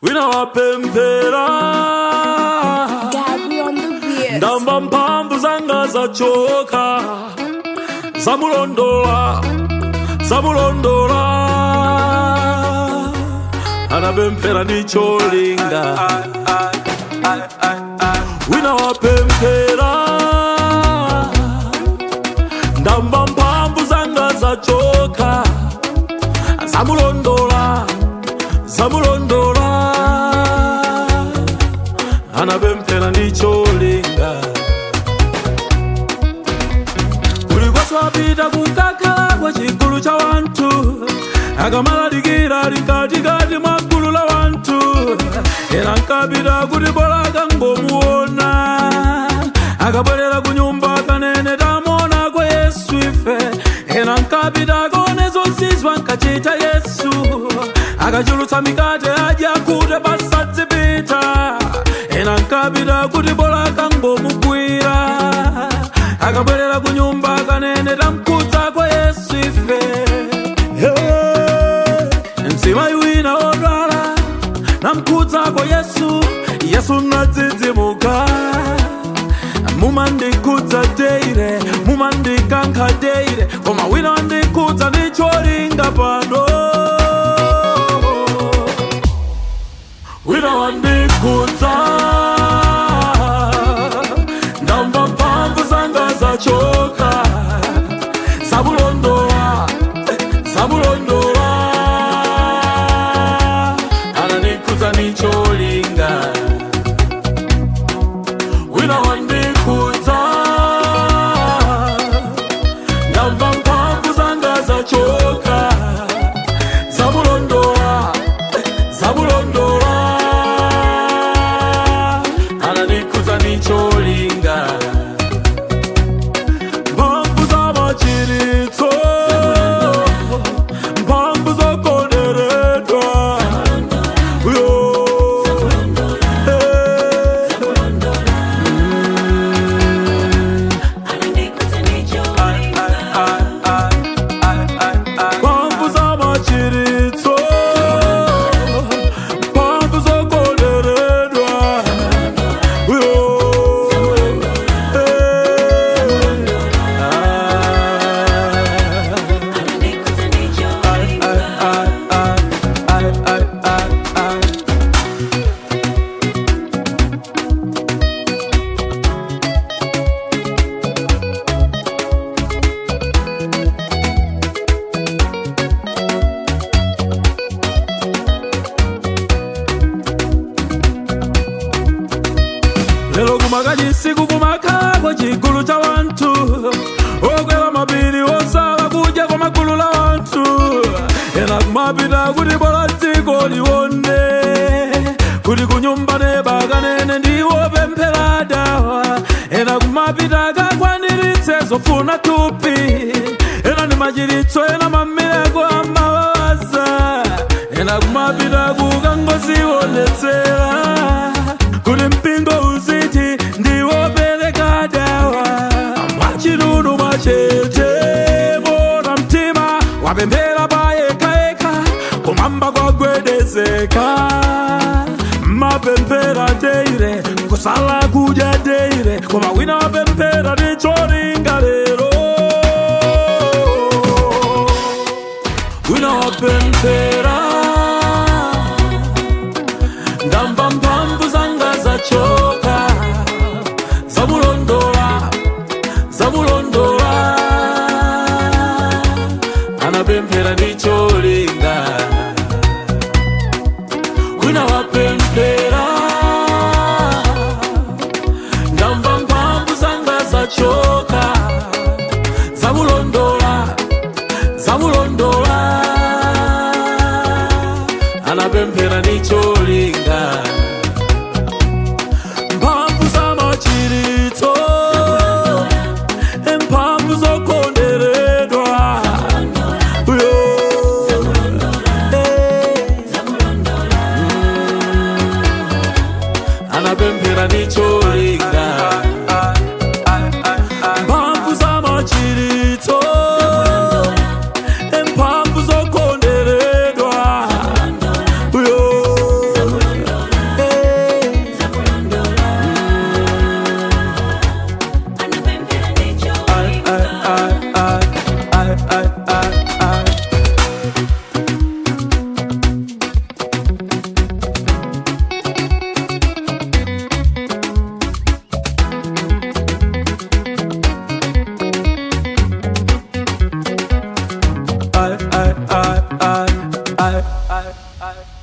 Wina wapempera Gabby on the beat. ndamba mphamvu zanga zachoka zamulondola anapempera ndicholinga wina wapempera ndamba mphamvu zanga zachoka zamulondola anapempera ndicholinga kulikwaswapita kukakhala kwa chigulu cha wantu akamalalikira likatikati mwa gulu la wantu era nkapita kuti bolaka ngomuona akabwerera ku nyumba kanene tamonako Yesu ife era nkapita konezo zizwa nkachita Yesu akachulutsa mikate adya kuti pasadzipita ena nkapita kuti bolaka ngomugwira akabwerera ku nyumba kanene tamkudza kwa Yesu ife mzimayi wina odwala namkudza kwa Yesu nadzidzimuka mumandikudza deire mumandikankha deire koma wina wandikudza ndicholinga pano wina wandikudza ndamba mphamvu zanga zachoka zamulondola anandikudza ndicholinga wina wandikudza ndamba mphamvu zanga zachoka zamulondola anandikudza ndicholinga mphamvu za machiritso mphamvu zokoneredwa mphamvu za machiritso mphamvu zokoneredwa lero kumakachisiku kumakhalako chigulu cha wantu okwewa mapiri osala kudya kwa magulu la wantu ena kumapita kuti bola dziko liwonde kuti kunyumba nebakanene ndiwo pemphera dawa ena kumapita kakwaniritse zofuna tupi ena ni machiritso ena mamireko amawaza ena kumapita kukangozionetsera kuti mpingo uziti ndiwopereka dawa mwachidunu mwachete mona mtima wapemphera payekayeka kumwamba kwagwedezeka mapemphera deire kusala kudya deire koma wina wapemphera ndicholinga lero wina wapemphera ndamba mphamvu zanga zachoka zamulondola anapemphera ndicholinga wina wapemphera ndamba mphamvu zanga zachoka zamulondola anapemphera ndicholinga mphamvu za machiritso mphamvu zokoneredwa anapemphera ndicholinga mphamvu za machiritso mphamvu zokoneredwa Aye, aye, aye.